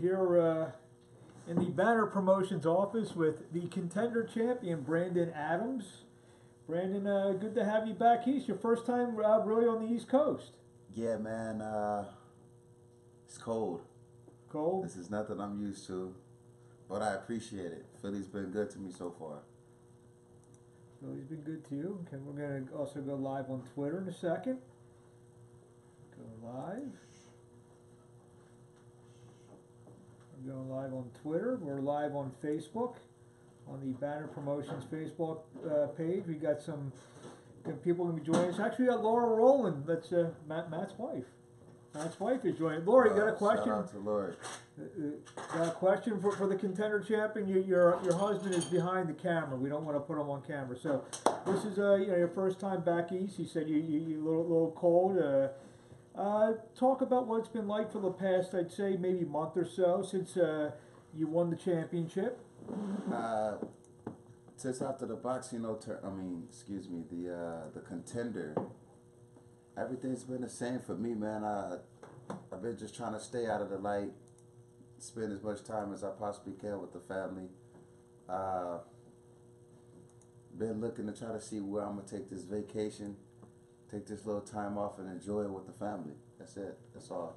here in the Banner Promotions office with the Contender champion, Brandon Adams. Brandon, good to have you back east. Your first time really on the East Coast. Yeah, man. It's cold. Cold? This is nothing I'm used to, but I appreciate it. Philly's been good to me so far. Philly's been good to you. Okay, we're going to also go live on Twitter in a second. Go live. We're going live on Twitter. We're live on Facebook, on the Banner Promotions Facebook page. We got some people going to be joining us. Actually, we got Laura Rowland. That's Matt's wife. Matt's wife is joining. Laura, you got a question? Shout out to Laura. Got a question for the Contender champion? Your husband is behind the camera. We don't want to put him on camera. So this is your first time back east. You said you a little cold. Talk about what it's been like for the past, I'd say, maybe month or so since you won the championship. Since after the boxing, the Contender, everything's been the same for me, man. I've been just trying to stay out of the light, spend as much time as I possibly can with the family. Been looking to try to see where I'm gonna take this vacation. Take this little time off and enjoy it with the family. That's it. That's all.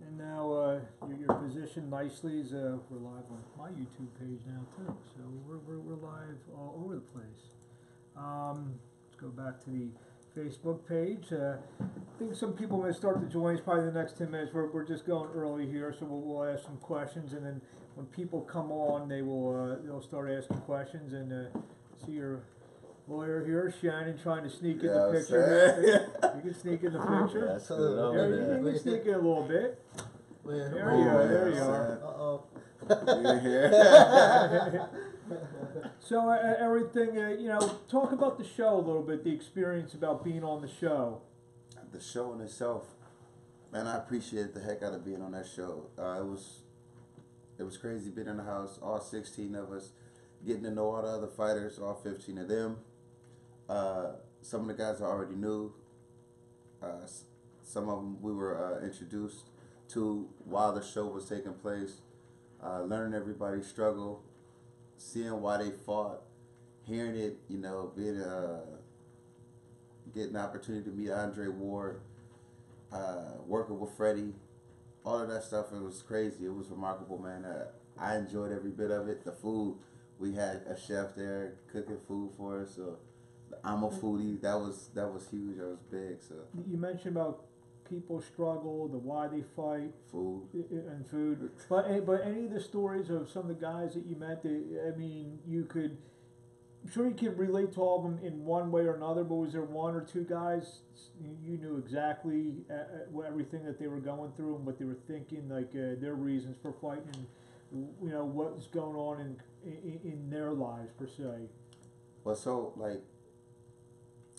And now you're positioned nicely. We're live on my YouTube page now too, so we're live all over the place. Let's go back to the Facebook page. I think some people may start to join us probably in the next 10 minutes. We're just going early here, so we'll ask some questions, and then when people come on, they'll start asking questions. And see your lawyer here, Shannon, trying to sneak in the picture. You can sneak in the picture. That's good. You can sneak in a little bit. There you are. Uh-oh. So everything, talk about the show a little bit, the experience about being on the show. The show in itself, man, I appreciate the heck out of being on that show. It was crazy being in the house, all 16 of us, getting to know all the other fighters, all 15 of them. Some of the guys I already knew. Some of them we were introduced to while the show was taking place. Learning everybody's struggle, seeing why they fought, hearing it, being getting the opportunity to meet Andre Ward, working with Freddie, all of that stuff. It was crazy. It was remarkable, man. I enjoyed every bit of it. The food, we had a chef there cooking food for us. So I'm a foodie. That was huge. That was big. So you mentioned about people struggle, the why they fight, food, but any of the stories of some of the guys that you met, I'm sure you can relate to all of them in one way or another, but was there one or two guys you knew exactly everything that they were going through and what they were thinking, like their reasons for fighting, what was going on in their lives per se? Well, so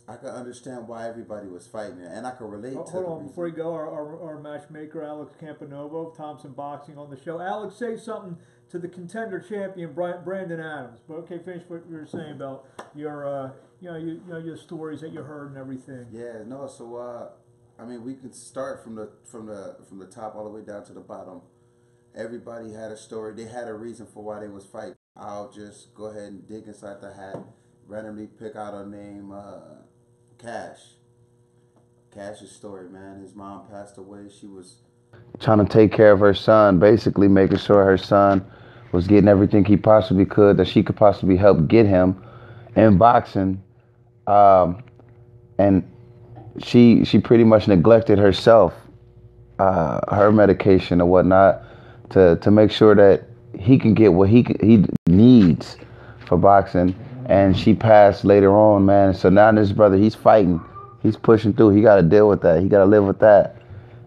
I could understand why everybody was fighting, and I could relate to Hold on, before you go, our matchmaker, Alex Campanovo of Thompson Boxing on the show. Alex, say something to the Contender champion, Brandon Adams. But okay, finish what you were saying about your, your stories that you heard and everything. Yeah, no, so, we can start from the top all the way down to the bottom. Everybody had a story. They had a reason for why they was fighting. I'll just go ahead and dig inside the hat, randomly pick out a name, Cash. Cash's story, man. His mom passed away. She was trying to take care of her son, basically making sure her son was getting everything he possibly could, that she could possibly help get him in boxing. And she pretty much neglected herself, her medication and whatnot, to make sure that he can get what he needs for boxing. And she passed later on, man. So now this brother, he's fighting. He's pushing through. He got to deal with that. He got to live with that.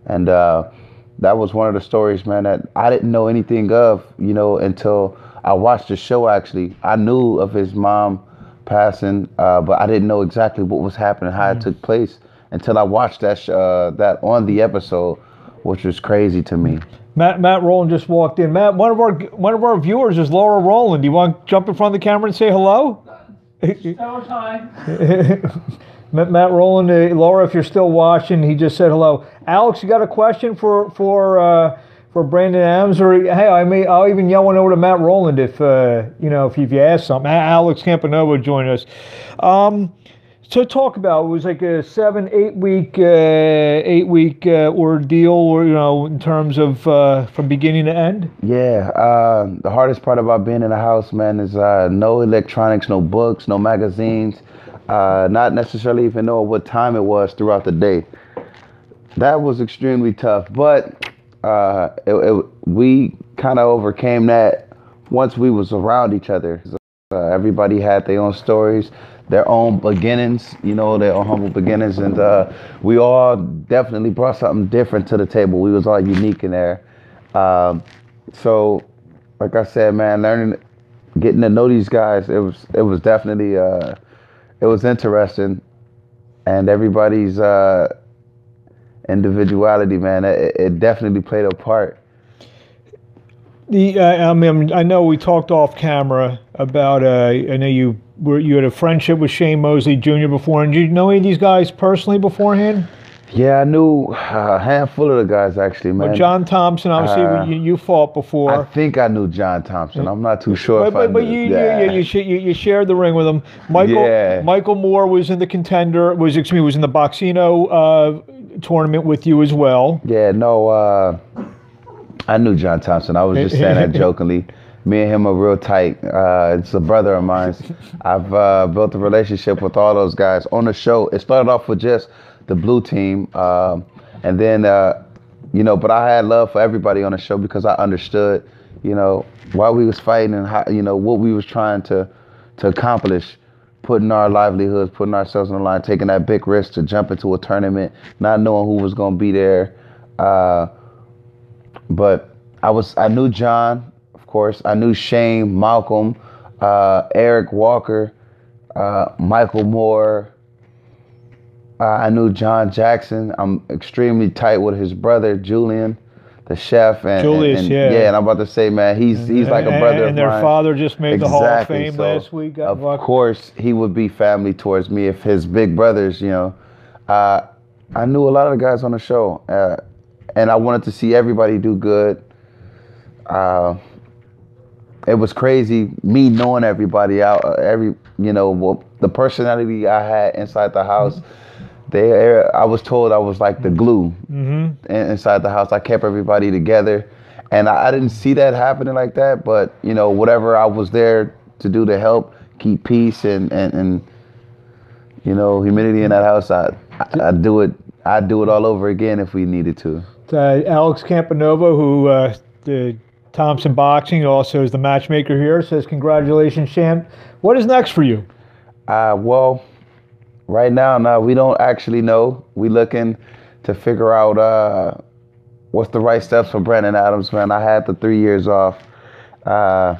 And that was one of the stories, man, that I didn't know anything of, until I watched the show, actually. I knew of his mom passing, but I didn't know exactly what was happening, how it took place, until I watched that on the episode, which was crazy to me. Matt Rowland just walked in. Matt, one of our viewers is Laura Rowland. Do you want to jump in front of the camera and say hello? No time. Matt Rowland, Laura, if you're still watching, he just said hello. Alex, you got a question for for Brandon Adams, or hey, I'll even yell one over to Matt Rowland if if you ask something. Alex Campanova joined us. So talk about, it was like a 7-8 week ordeal, or in terms of from beginning to end. Yeah, the hardest part about being in the house, man, is no electronics, no books, no magazines, not necessarily even know what time it was throughout the day. That was extremely tough, but we kind of overcame that once we was around each other. Everybody had their own stories, their own beginnings, their own humble beginnings, and we all definitely brought something different to the table. We was all unique in there. So, like I said, man, getting to know these guys, it was definitely it was interesting, and everybody's individuality, man, it definitely played a part. I know we talked off camera about. I know you had a friendship with Shane Mosley Jr. before, and did you know any of these guys personally beforehand? Yeah, I knew a handful of the guys actually, man. Well, John Thompson, obviously, you fought before. I think I knew John Thompson. I'm not too sure. But you shared the ring with him. Michael Moore was in the Contender. Was in the Boxino tournament with you as well. Yeah, no. I knew John Thompson. I was just saying that jokingly. Me and him are real tight. It's a brother of mine. I've built a relationship with all those guys on the show. It started off with just the blue team, and then but I had love for everybody on the show because I understood, why we was fighting and how, what we was trying to accomplish, putting our livelihoods, putting ourselves on the line, taking that big risk to jump into a tournament, not knowing who was going to be there. But I knew John, of course. I knew Shane, Malcolm, Eric Walker, Michael Moore. I knew John Jackson. I'm extremely tight with his brother, Julian, the chef. Julius, yeah. And I'm about to say, man, he's like a brother of mine. And their father just made the Hall of Fame last week. Of course, he would be family towards me if his big brothers, I knew a lot of the guys on the show. And I wanted to see everybody do good. It was crazy, me knowing everybody out, the personality I had inside the house. I was told I was like the glue inside the house. I kept everybody together, and I didn't see that happening like that. But whatever I was there to do to help keep peace and humidity in that house, I do it. I'd do it all over again if we needed to. Alex Campanova, who the Thompson Boxing also is the matchmaker here, says congratulations, champ. What is next for you? Well, right now, we don't actually know. We looking to figure out what's the right steps for Brandon Adams, man. I had the 3 years off. I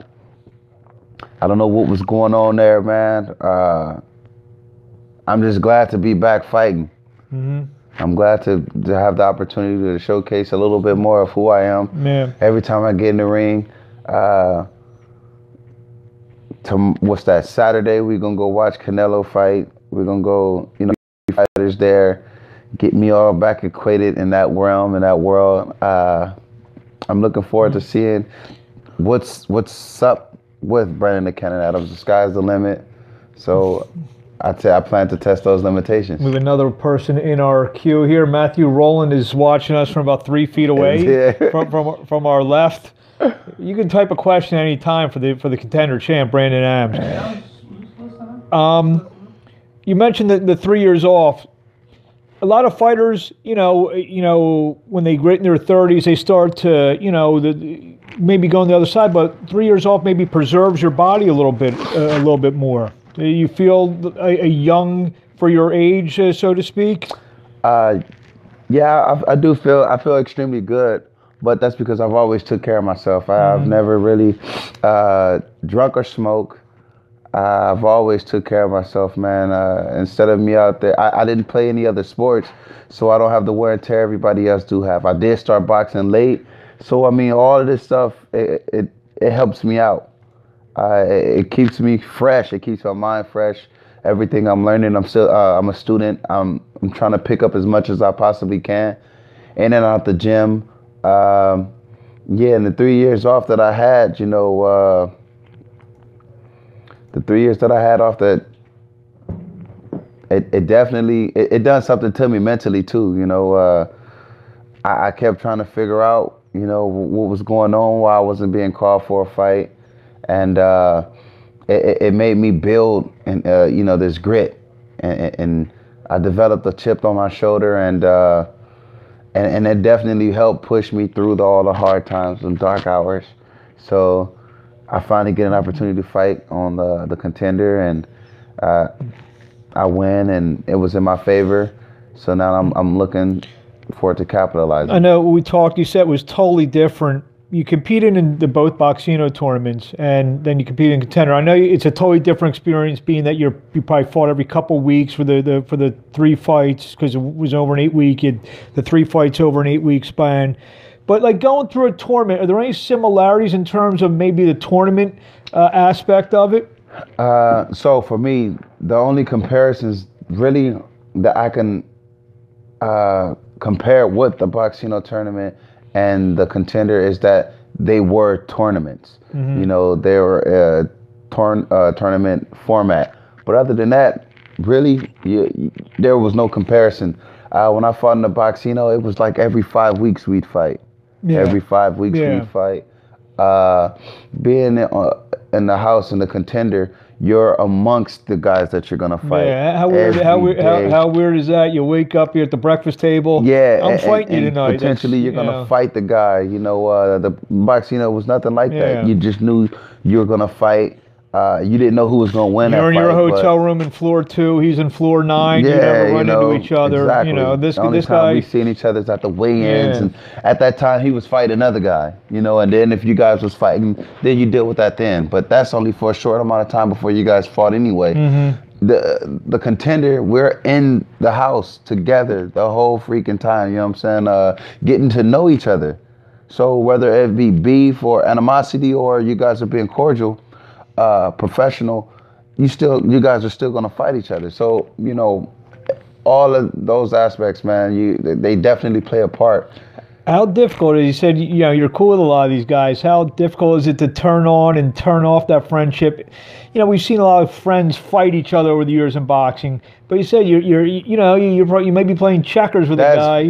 don't know what was going on there, man. I'm just glad to be back fighting. Mm-hmm. I'm glad to have the opportunity to showcase a little bit more of who I am. Man. Every time I get in the ring, what's that, Saturday, we're going to go watch Canelo fight. We're going to go, fighters there, get me all back acquainted in that realm, in that world. I'm looking forward to seeing what's up with Brandon the Cannon Adams. The sky's the limit. So I'd say I plan to test those limitations. We have another person in our queue here. Matthew Rowland is watching us from about 3 feet away from our left. You can type a question any time for the Contender champ, Brandon Adams. You mentioned the 3 years off. A lot of fighters, when they get in their 30s, they start to, maybe go on the other side. But 3 years off maybe preserves your body a little bit more. Do you feel a young for your age, so to speak? Yeah, I do feel. I feel extremely good, but that's because I've always took care of myself. I've never really drunk or smoked. I've always took care of myself, man. Instead of me out there, I didn't play any other sports, so I don't have the wear and tear everybody else do have. I did start boxing late, so I mean, all of this stuff it helps me out. It keeps me fresh. It keeps my mind fresh. Everything I'm learning, I'm a student. I'm trying to pick up as much as I possibly can. In and out the gym. Yeah, and the 3 years off that I had, the 3 years that I had off that, it definitely, it done something to me mentally too. I kept trying to figure out, what was going on, why I wasn't being called for a fight. And it made me build, and this grit. And I developed a chip on my shoulder, and it definitely helped push me through all the hard times and dark hours. So I finally get an opportunity to fight on the Contender, and I win, and it was in my favor. So now I'm looking forward to capitalizing. I know we talked. You said it was totally different. You competed in the both Boxino tournaments, and then you competed in Contender. I know it's a totally different experience, being that you probably fought every couple weeks for the 3 fights, because it was over an 8-week. The 3 fights over an 8-week span. But like going through a tournament, are there any similarities in terms of maybe the tournament aspect of it? So for me, the only comparisons really that I can compare with the Boxino tournament and the Contender is that they were tournaments. Mm-hmm. They were a tournament format. But other than that, really, there was no comparison. When I fought in the Boxino, it was like every 5 weeks we'd fight. Yeah. Every 5 weeks we'd fight. Being in the house in the Contender, you're amongst the guys that you're gonna fight. Yeah, how weird is that? You wake up, you're at the breakfast table. Yeah, I'm fighting you tonight. Potentially, you're gonna fight the guy. The Boxino was nothing like that. You just knew you were gonna fight. You didn't know who was gonna win. You're in your hotel room in floor 2. He's in floor 9. Yeah, you never run into each other. Exactly. This guy. We seen each other's at the weigh-ins, and at that time he was fighting another guy. And then if you guys was fighting, then you deal with that then. But that's only for a short amount of time before you guys fought anyway. Mm-hmm. The Contender, we're in the house together the whole freaking time. You know what I'm saying? Getting to know each other. So whether it be beef or animosity, or you guys are being cordial, professional, you guys are still gonna fight each other. So all of those aspects, man, they definitely play a part. How difficult is, you said you're cool with a lot of these guys. How difficult is it to turn on and turn off that friendship? We've seen a lot of friends fight each other over the years in boxing, but you said you may be playing checkers with a guy.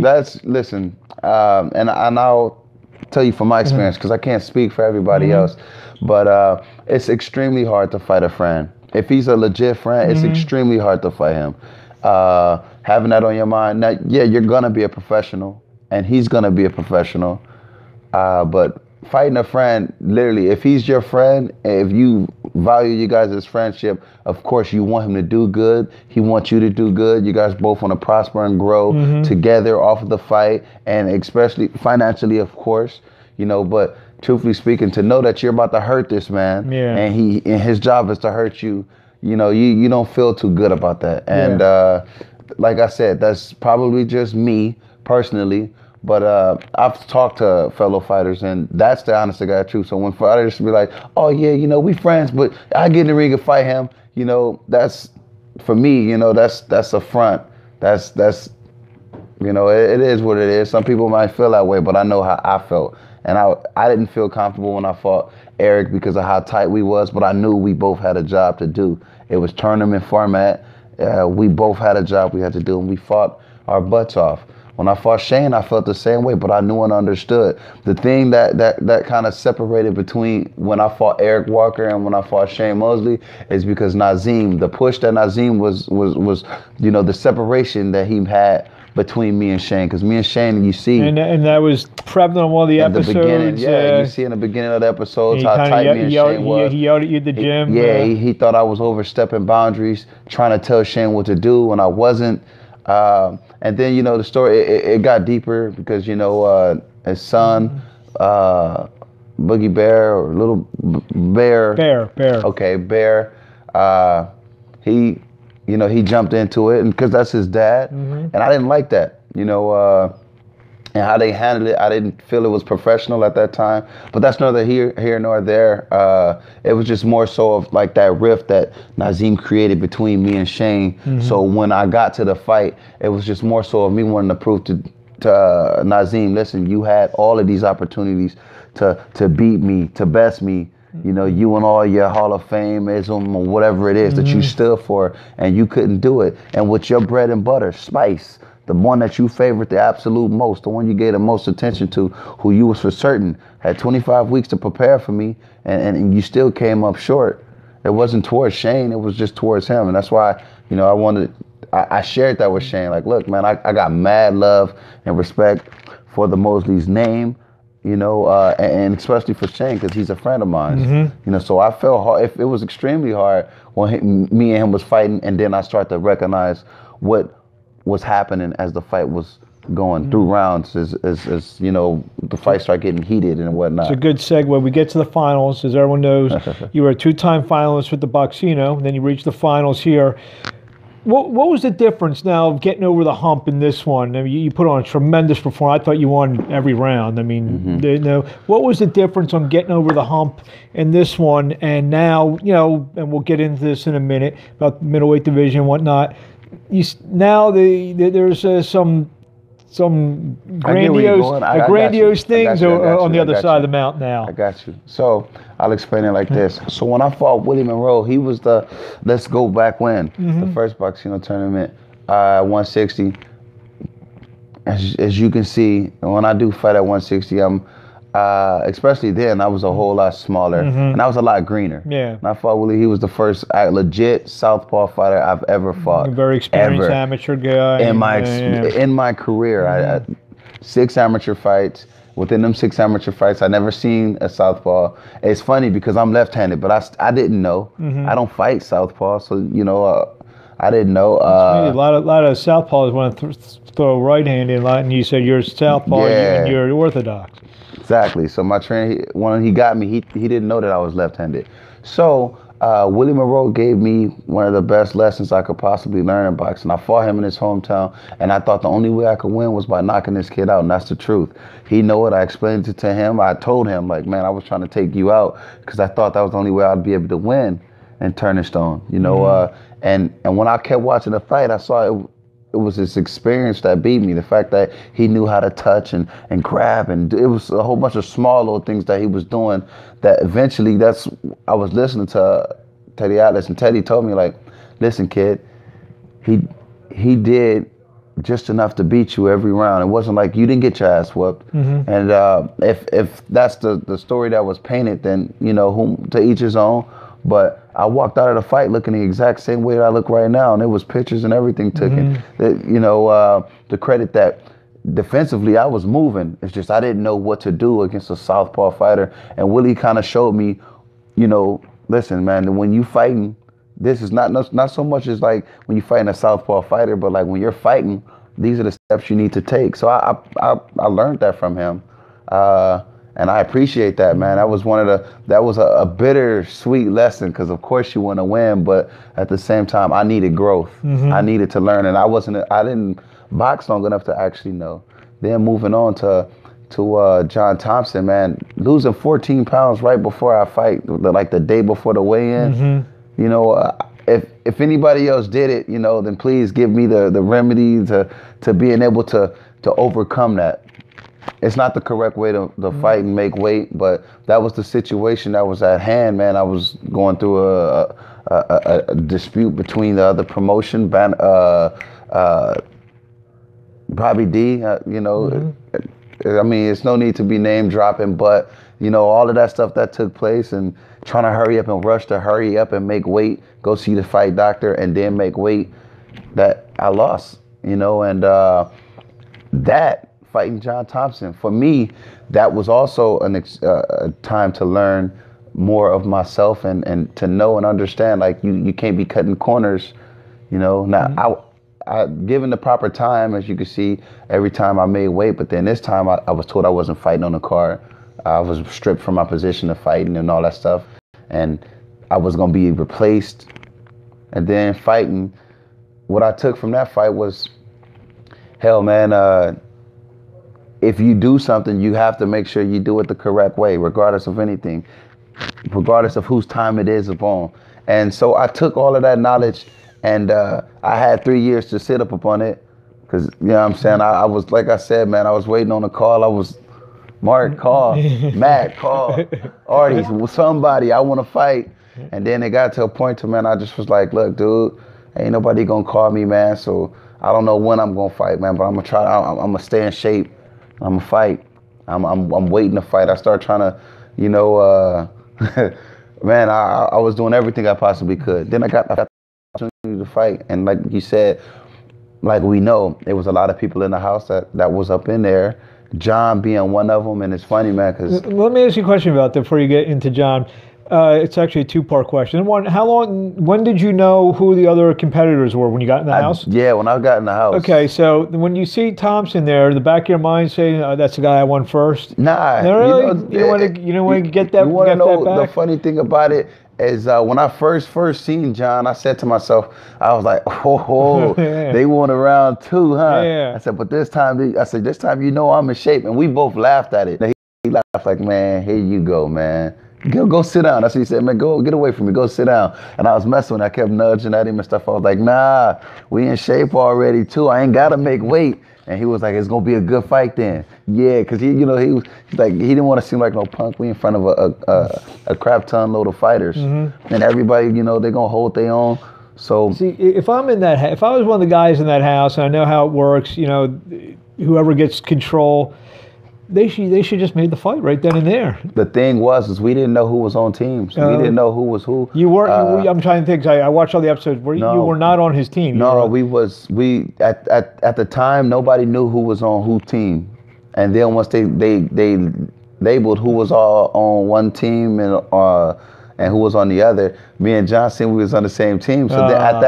Listen, and I'll tell you from my experience, because I can't speak for everybody else. But it's extremely hard to fight a friend. If he's a legit friend, it's extremely hard to fight him. Having that on your mind, now, yeah, you're gonna be a professional, and he's gonna be a professional. But fighting a friend, literally, if he's your friend, if you value you guys' friendship, of course you want him to do good. He wants you to do good. You guys both want to prosper and grow together off of the fight, and especially financially, of course. But truthfully speaking, to know that you're about to hurt this man, and his job is to hurt you, you don't feel too good about that. And like I said, that's probably just me personally, but I've talked to fellow fighters, and that's the honest to God truth. So when fighters be like, oh yeah, we friends, but I get in the ring and fight him, that's, for me, that's a front. That's it is what it is. Some people might feel that way, but I know how I felt. And I didn't feel comfortable when I fought Eric because of how tight we was, but I knew we both had a job to do. It was tournament format. We both had a job we had to do, and we fought our butts off. When I fought Shane, I felt the same way, but I knew and understood. The thing that kind of separated between when I fought Eric Walker and when I fought Shane Mosley is because Nazim, the push that Nazim was the separation that he had between me and Shane, because me and Shane, you see, and that was prevalent on one of the episodes. The beginning, you see in the beginning of the episodes how tight me and Shane was. He yelled at you at the gym. He thought I was overstepping boundaries, trying to tell Shane what to do when I wasn't. And then the story it got deeper because his son, Boogie Bear or Little Bear. Bear. Okay, Bear. He jumped into it, and because that's his dad, and I didn't like that, and how they handled it. I didn't feel it was professional at that time, but that's neither here nor there. It was just more so of like that rift that Nazim created between me and Shane. So when I got to the fight, it was just more so of me wanting to prove to Nazim, listen, you had all of these opportunities to beat me, to best me. You know, you and all your Hall of Fameism or whatever it is that you stood for, and you couldn't do it. And with your bread and butter, Spice, the one that you favored the absolute most, the one you gave the most attention to, who you was for certain had 25 weeks to prepare for me, and you still came up short. It wasn't towards Shane, it was just towards him. And that's why, you know, I shared that with Shane. Like, look, man, I got mad love and respect for the Mosleys name, you know, and especially for Shane, because he's a friend of mine. You know, so I felt hard. It was extremely hard when me and him was fighting, and then I started to recognize what was happening as the fight was going through rounds, as you know, the fight started getting heated and whatnot. It's a good segue. We get to the finals. As everyone knows, you were a two-time finalist with the Boxino, and then you reached the finals here. What was the difference now of getting over the hump in this one? I mean, you put on a tremendous performance. I thought you won every round. I mean, you know, what was the difference on getting over the hump in this one and now, you know, and we'll get into this in a minute about the middleweight division and whatnot. Now there's some grandiose things on the other side of the mountain now. I got you. So I'll explain it like this. So when I fought Willie Monroe, he was the let's go back when the first Boxino tournament, 160. As you can see, when I do fight at 160, I'm especially then I was a whole lot smaller and I was a lot greener. Yeah. And I fought Willie. He was the first legit southpaw fighter I've ever fought. A very experienced amateur guy. In my career, I 6 amateur fights. Within them 6 amateur fights, I never seen a southpaw. It's funny because I'm left-handed, but I didn't know. I don't fight southpaw, so you know, I didn't know. A lot of southpaws want to throw right-handed, and you said you're southpaw and you're orthodox. Exactly. So my trainer, when he got me, he didn't know that I was left-handed. So Willie Monroe gave me one of the best lessons I could possibly learn in boxing. I fought him in his hometown, and I thought the only way I could win was by knocking this kid out, and that's the truth. He knew it. I explained it to him. I told him, like, man, I was trying to take you out because I thought that was the only way I'd be able to win and turn it stone, you know. And when I kept watching the fight, I saw it was his experience that beat me. The fact that he knew how to touch and grab, and it was a whole bunch of small little things that he was doing that eventually I was listening to Teddy Atlas, and Teddy told me, like, listen, kid, he did just enough to beat you every round. It wasn't like you didn't get your ass whooped. And if that's the story that was painted, then, you know, whom to each his own. But I walked out of the fight looking the exact same way that I look right now, and it was pictures and everything taken. You know, the credit that defensively I was moving. It's just I didn't know what to do against a southpaw fighter, and Willie kind of showed me, you know, listen, man, when you fighting, this is not so much as like when you fighting a southpaw fighter, but like when you're fighting, these are the steps you need to take. So I learned that from him. And I appreciate that, man. That was a bittersweet lesson because of course you want to win, but at the same time I needed growth. I needed to learn, and I didn't box long enough to actually know. Then moving on to John Thompson, man, losing 14 pounds right before I fight, like the day before the weigh-in. You know, if anybody else did it, you know, then please give me the remedy to being able to overcome that. It's not the correct way to fight and make weight, but that was the situation that was at hand, man. I was going through a dispute between the other promotion, Bobby D, you know. I mean, it's no need to be name dropping, but, you know, all of that stuff that took place and trying to hurry up and rush to hurry up and make weight, go see the fight doctor and then make weight, that I lost, you know, and that fighting John Thompson, for me, that was also a time to learn more of myself and to know and understand, like, you can't be cutting corners, you know. Now, I given the proper time, as you can see, every time I made weight, but then this time I was told I wasn't fighting on the card. I was stripped from my position of fighting and all that stuff, and I was going to be replaced. And then fighting, what I took from that fight was, hell, man, if you do something, you have to make sure you do it the correct way, regardless of anything, regardless of whose time it is upon. And so I took all of that knowledge, and I had 3 years to sit up upon it, Cause you know what I'm saying, I was, like I said, man, I was waiting on a call. I was, Mark, call, Matt, call, Artie, somebody, I want to fight. And then it got to a point to, man, I just was like, look, dude, ain't nobody gonna call me, man. So I don't know when I'm gonna fight, man, but I'm gonna try. I'm gonna stay in shape. I'm gonna fight. I'm waiting to fight. I start trying to, you know, man, I was doing everything I possibly could. Then I got the opportunity to fight, and like you said, like we know, there was a lot of people in the house that was up in there. John being one of them, and it's funny, man, because Let me ask you a question about that before you get into John. It's actually a two-part question. One, when did you know who the other competitors were when you got in the house? Yeah, when I got in the house. Okay, so when you see Thompson there, the back of your mind saying, "That's the guy I won first." Nah, No, really? You don't want to get that. You want to know that back? the funny thing about it is when I first seen John, I said to myself, I was like, oh, Yeah. they won around too, huh? Yeah. I said, but this time you know I'm in shape, and we both laughed at it. He laughed like, man, here you go, man. Go sit down. That's what he said, man, go get away from me. Go sit down. And I was messing with him. I kept nudging at him and stuff. I was like, nah, we in shape already too. I ain't got to make weight. And he was like, it's going to be a good fight then. Yeah, because he's like, he didn't want to seem like no punk. We in front of a crap ton load of fighters. Mm-hmm. And everybody, you know, they're going to hold their own. So see, if I was one of the guys in that house and I know how it works, you know, whoever gets control, they should just made the fight right then and there. The thing was we didn't know who was on teams. We didn't know who was who. You weren't. I'm trying to think. I watched all the episodes. You were not on his team. No, we at the time nobody knew who was on whose team, and then once they labeled who was all on one team and who was on the other, me and Johnson, we was on the same team. So then at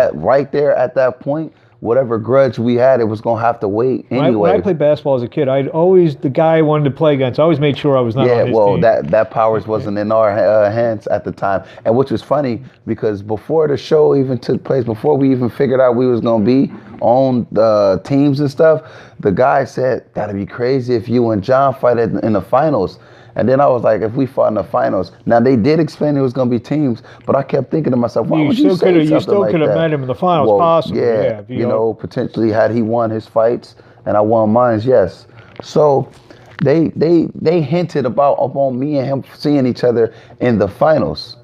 that point, whatever grudge we had, it was gonna have to wait anyway. When I played basketball as a kid, the guy I wanted to play against, I always made sure I was not on his team. That powers wasn't in our hands at the time, and which was funny because before the show even took place, before we even figured out we was gonna be on the teams and stuff, the guy said that'd be crazy if you and John fight in the finals. And then I was like, if we fought in the finals, now they did explain it was going to be teams, but I kept thinking to myself, why would you say something like that? You still could have met him in the finals, possibly. Yeah, you know, potentially had he won his fights and I won mine, yes. So they hinted upon me and him seeing each other in the finals.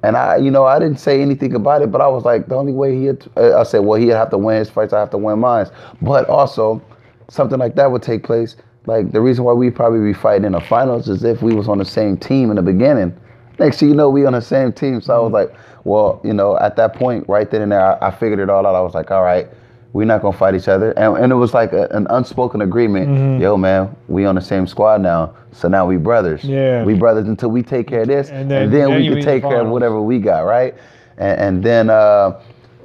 And I didn't say anything about it, but I was like, the only way I said, well, he'd have to win his fights, I have to win mine. But also, something like that would take place. Like, the reason why we probably be fighting in the finals is if we was on the same team in the beginning. Next thing you know, we on the same team. So I was like, well, you know, at that point, right then and there, I figured it all out. I was like, all right, we're not going to fight each other. And it was like an unspoken agreement. Mm-hmm. Yo, man, we on the same squad now. So now we brothers. Yeah. We brothers until we take care of this. And then we can take care of whatever we got, right? And then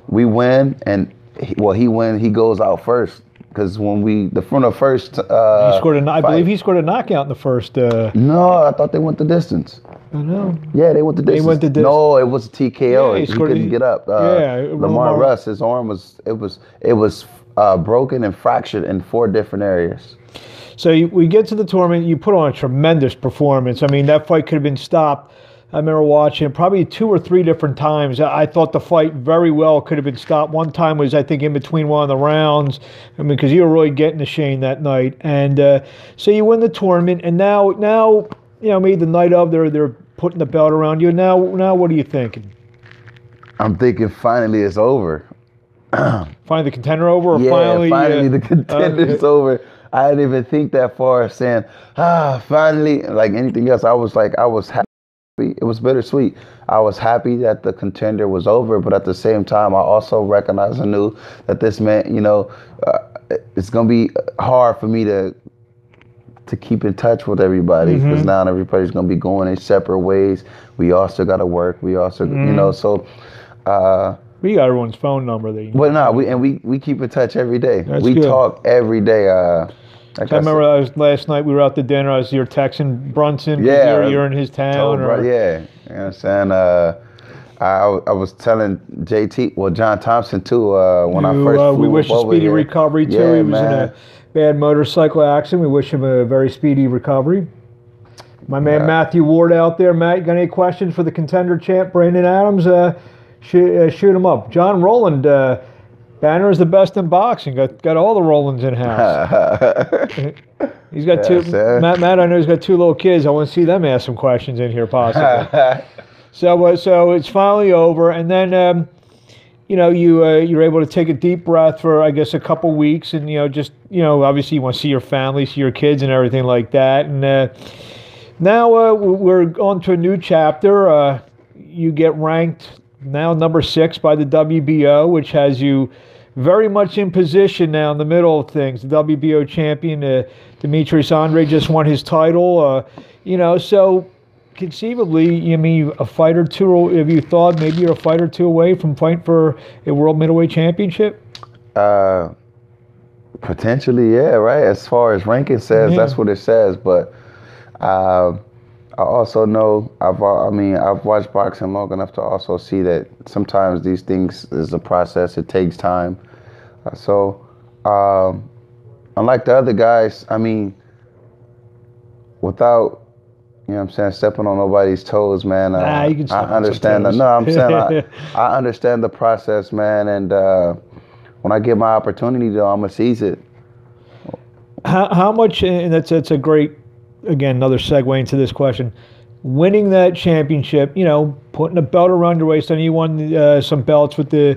we win. And, he goes out first. Because from the first he scored I believe he scored a knockout in the first. No, I thought they went the distance. I know. Yeah, they went the distance. No, it was a TKO. Yeah, he couldn't get up. Lamar Russ, his arm was broken and fractured in 4 different areas. So we get to the tournament. You put on a tremendous performance. I mean, that fight could have been stopped. I remember watching it probably 2 or 3 different times. I thought the fight very well could have been stopped. One time was, I think, in between one of the rounds. I mean, because you were really getting to Shane that night. And so you win the tournament, and now you know, maybe the night of, they're putting the belt around you. Now what are you thinking? I'm thinking finally it's over. Finally the contender over? Or finally the contender's over. I didn't even think that far, saying, finally, like anything else. I was happy. It was bittersweet. I was happy that the contender was over, but at the same time, I also recognized and knew that this meant, you know, it's going to be hard for me to keep in touch with everybody because now everybody's going to be going their separate ways. We also got to work. We also, you know, so. We got everyone's phone number. We keep in touch every day. We good. Talk every day. I remember last night we were out to dinner. I was here texting Brunson. Yeah, you're in his town. Yeah, you know what I'm saying. I was telling JT, John Thompson too. When I first flew we wish a speedy here. recovery too. Yeah, he was in a bad motorcycle accident. We wish him a very speedy recovery. My man Matthew Ward out there. Matt, you got any questions for the contender champ, Brandon Adams? Shoot him up. John Rowland. Banner is the best in boxing. Got all the Rollins in house. He's got two. Yes, sir. Matt, I know he's got 2 little kids. I want to see them ask some questions in here, possibly. So it's finally over, and then you're able to take a deep breath for, I guess, a couple weeks, and obviously you want to see your family, see your kids, and everything like that. And now we're on to a new chapter. You get ranked now number 6 by the WBO, which has you very much in position now in the middle of things. The WBO champion, Demetrius Andre, just won his title. So conceivably, a fight or two, have you thought maybe you're a fight or two away from fighting for a world middleweight championship? Potentially, yeah, right. As far as ranking says, that's what it says. But I also know I've watched boxing long enough to also see that sometimes these things is a process. It takes time. Unlike the other guys, without stepping on nobody's toes, man. You can step I understand. on some toes. No, I'm saying I understand the process, man. And when I get my opportunity, though, I'm gonna seize it. How much? And that's a great. Again, another segue into this question. Winning that championship, putting a belt around your waist. I know you won some belts with the,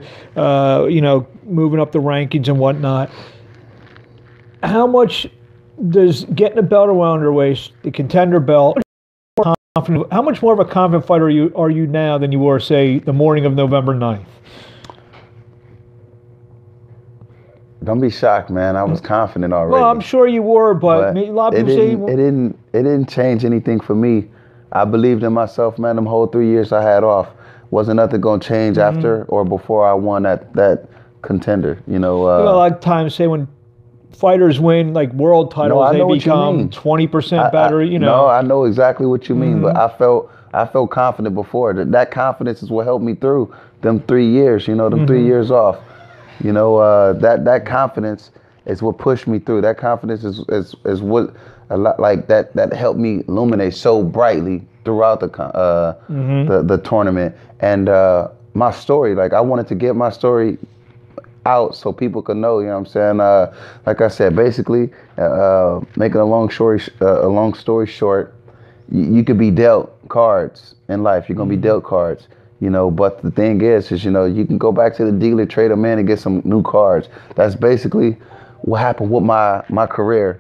moving up the rankings and whatnot. How much does getting a belt around your waist, the Contender belt, how much more of a confident fighter are you now than you were, say, the morning of November 9th? Don't be shocked, man. I was confident already. Well, I'm sure you were, but a lot of people say it didn't change anything for me. I believed in myself, man. Them whole 3 years I had off, wasn't nothing gonna change after or before I won that Contender. A lot of times say when fighters win like world titles, they become 20% better. No, I know exactly what you mean, but I felt confident before. That confidence is what helped me through them 3 years. Them 3 years off. That confidence is what pushed me through. That confidence is what a lot like that helped me illuminate so brightly throughout the tournament. And my story, like I wanted to get my story out so people could know. Like I said, basically, making a long story short, you could be dealt cards in life. You're gonna be dealt cards. But the thing is you can go back to the dealer, trade them in, and get some new cards. That's basically what happened with my career.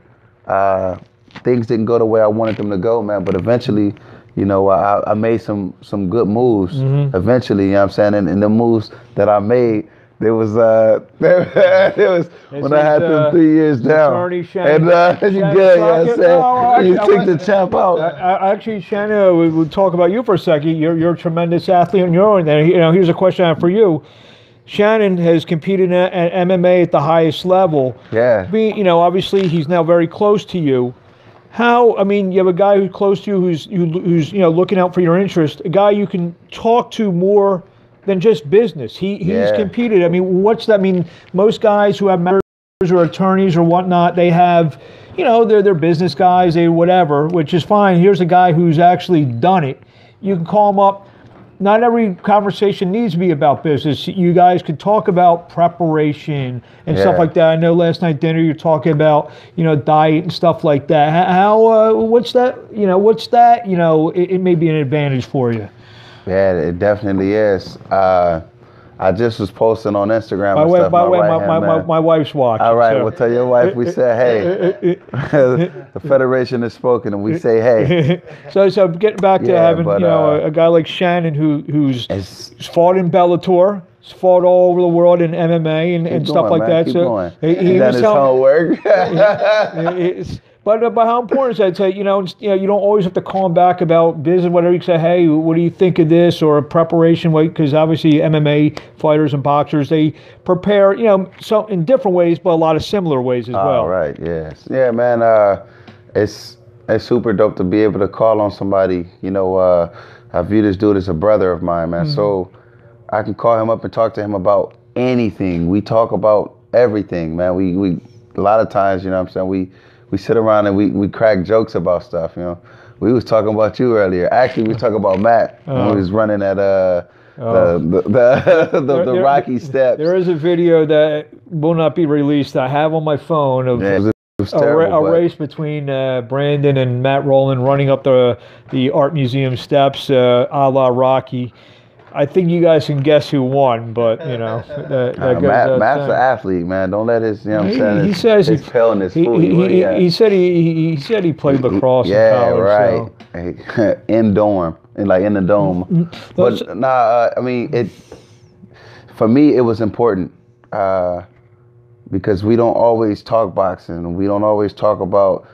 Things didn't go the way I wanted them to go, man. But eventually, I made some good moves. Eventually, and the moves that I made, there was when I had them 3 years down. You took the champ out. Actually, Shannon, we'll talk about you for a second. You're a tremendous athlete on your own. And here's a question I have for you. Shannon has competed at MMA at the highest level. Yeah. Obviously he's now very close to you. You have a guy who's close to you who's looking out for your interest, a guy you can talk to more than just business. He's competed. What's that mean? Most guys who have managers or attorneys or whatnot, they have, they're business guys, they whatever, which is fine. Here's a guy who's actually done it. You can call him up. Not every conversation needs to be about business. You guys could talk about preparation and stuff like that. I know last night dinner you're talking about, diet and stuff like that. What's that? It may be an advantage for you. Yeah, it definitely is. I just was posting on Instagram. My wife's watching. All right, we'll tell your wife we said, hey. The Federation has spoken, and we say, hey. So getting back to having a guy like Shannon who's fought in Bellator, he's fought all over the world in MMA and stuff like that. So he was his homework. But how important is that? You don't always have to call him back about business, whatever. You can say, hey, what do you think of this, or a preparation way? Because obviously MMA fighters and boxers, they prepare, so in different ways, but a lot of similar ways as well. Right, yes. Yeah, man, it's super dope to be able to call on somebody. I view this dude as a brother of mine, man. So I can call him up and talk to him about anything. We talk about everything, man. We a lot of times, we sit around and we crack jokes about stuff, We was talking about you earlier. Actually, we was talking about Matt when we was running at the Rocky steps. There is a video that will not be released. I have on my phone of Yeah, it was terrible, a race between Brandon and Matt Rowland running up the art museum steps, a la Rocky. I think you guys can guess who won, but that goes without Matt's an saying. athlete, man. Don't let his, you know what I'm saying? He says his paleness fool you. he said he said he played lacrosse in college. Yeah, right. So. In the dome. But I mean, for me, it was important because we don't always talk boxing. We don't always talk about,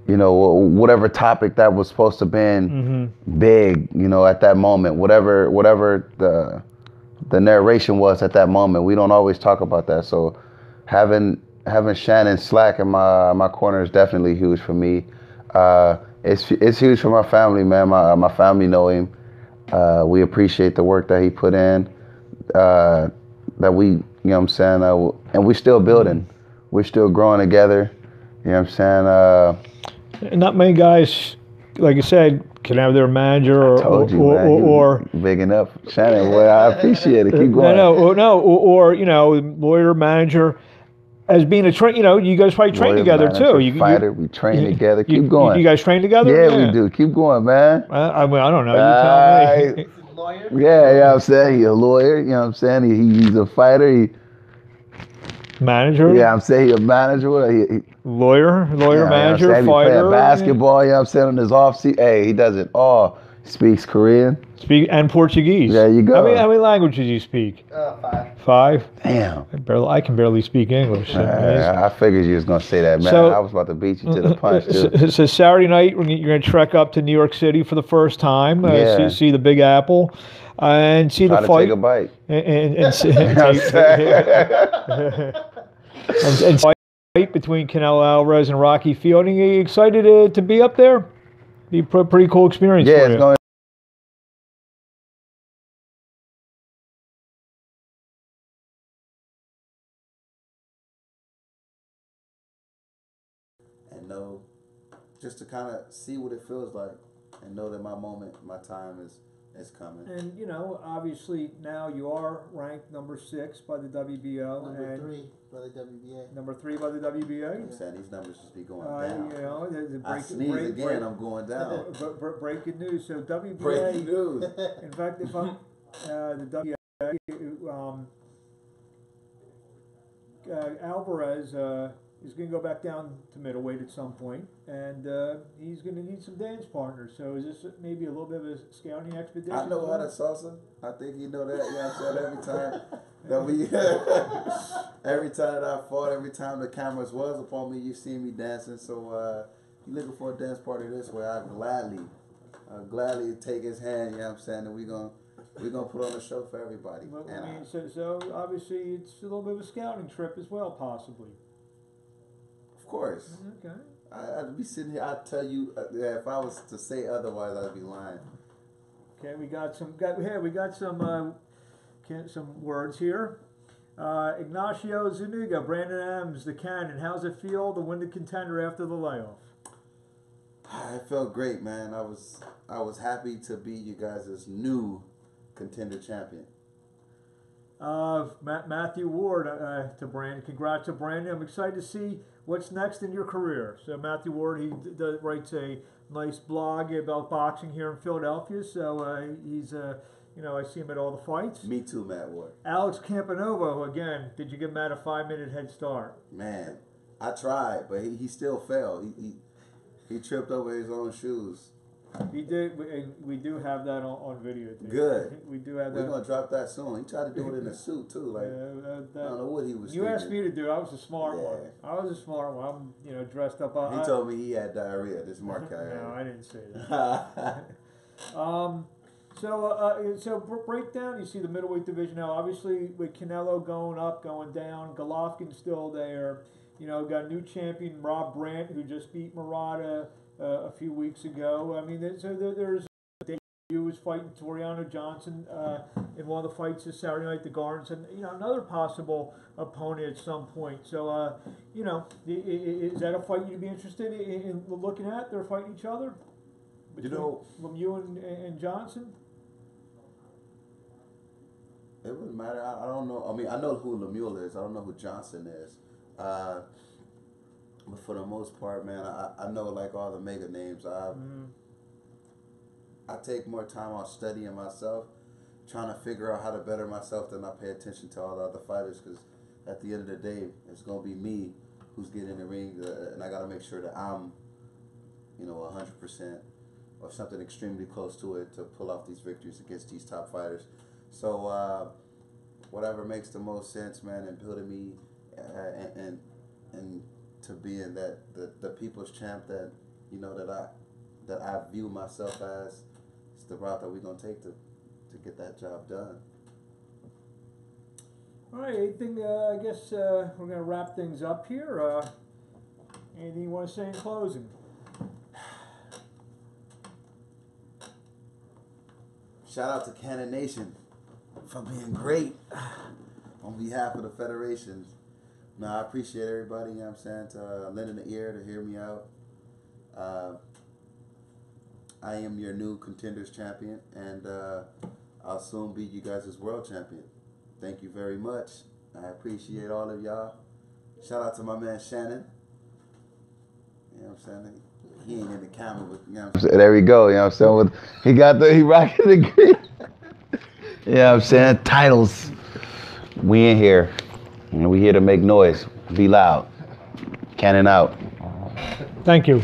whatever topic that was supposed to been big, at that moment, whatever the narration was at that moment. We don't always talk about that. So having Shannon Slack in my corner is definitely huge for me. It's huge for my family, man. My family know him. We appreciate the work that he put in. That we, what I'm saying, and we're still building. We're still growing together. You know what I'm saying? Not many guys, like I said, can have their manager or big enough. Shannon, boy, I appreciate it. Keep going. Or lawyer, manager. As being a train, you guys probably train together too. Fighter, we train together. Keep going. You guys train together? Yeah, we do. Keep going, man. I don't know. You tell me. Lawyer? Yeah, I'm saying he's a lawyer. You know what I'm saying? He's a fighter. Manager? Yeah, I'm saying he's a manager. Lawyer, manager, fighter. He playing basketball, you know what I'm saying, on his off season. Hey, he does it all. Speaks Korean. And Portuguese. There you go. How many languages do you speak? 5. 5? Damn. I can barely speak English. I figured you was going to say that, man. I was about to beat you to the punch, too. So Saturday night, you're going to trek up to New York City for the first time, see the Big Apple, and see the fight. Take a bite. And fight between Canelo Alvarez and Rocky Fielding. Are you excited to be up there? Be a pretty cool experience for you. It's going. And know, just to kind of see what it feels like, and know that my moment, my time is coming. And obviously now you are ranked number 6 by the WBO. Number 3 by the WBA. Number 3 by the WBA. I'm saying these numbers just be going down. I sneeze again, I'm going down. Breaking news. So WBA. Breaking news. In fact, if I'm the WBA, Alvarez is going to go back down to middleweight at some point, and he's going to need some dance partners. So is this maybe a little bit of a scouting expedition? I know how to salsa. I think you know that. You know what I'm saying? Every time that I fought, every time the cameras was upon me, you see me dancing. So you looking for a dance party this way, I'll gladly take his hand. You know what I'm saying? And we're gonna put on a show for everybody. Well, so obviously it's a little bit of a scouting trip as well, possibly. Of course. Okay. I'd be sitting here. I'd tell you if I was to say otherwise, I'd be lying. Okay, we got some words here. Ignacio Zuniga, Brandon Adams, the Cannon. How's it feel to win the Contender after the layoff? It felt great, man. I was happy to be you guys' new Contender champion. Matthew Ward to Brandon. Congrats to Brandon. I'm excited to see what's next in your career. So Matthew Ward, he writes a nice blog about boxing here in Philadelphia. So he's I see him at all the fights. Me too, Matt Ward. Alex Campanovo, again, did you give Matt a 5-minute head start? Man, I tried, but he still fell. He tripped over his own shoes. He did. We do have that on video. Too. Good. We do have that. We're gonna drop that soon. He tried to do it in a suit too. Like I don't know what he was. You thinking. asked me to do it. I was a smart one. I was a smart one. I'm dressed up. He told me he had diarrhea. This Mark guy. No, I didn't say that. So break down. You see the middleweight division now. Obviously, with Canelo going up, going down, Golovkin's still there. Got a new champion, Rob Brandt, who just beat Murata a few weeks ago. I mean, there's Debut was fighting Toriano Johnson in one of the fights this Saturday night, the Gardens, and another possible opponent at some point. So is that a fight you'd be interested in looking at? They're fighting each other. between know, Lemieux and Johnson? it wouldn't matter. I don't know. I mean, I know who Lemieux is. I don't know who Johnson is. But for the most part, man, I know like all the mega names. I take more time on studying myself, trying to figure out how to better myself than I pay attention to all the other fighters. Because at the end of the day, it's gonna be me who's getting in the ring, and I gotta make sure that I'm, 100% or something extremely close to it to pull off these victories against these top fighters. So whatever makes the most sense, man, and building me and to being that the people's champ that that I view myself as, it's the route that we're gonna take to get that job done. All right, anything, I guess we're going to wrap things up here. Anything you want to say in closing? Shout out to Cannon Nation for being great on behalf of the federations. Now, I appreciate everybody, I'm saying, to lending an ear to hear me out. I am your new Contenders champion, and I'll soon be you guys' world champion. Thank you very much. I appreciate all of y'all. Shout out to my man Shannon. You know what I'm saying? He ain't in the camera, but you know what I'm saying? There we go, you know what I'm saying? He rocking the green. You know what I'm saying? Titles. We in here. And we here to make noise. Be loud. Cannon out. Thank you.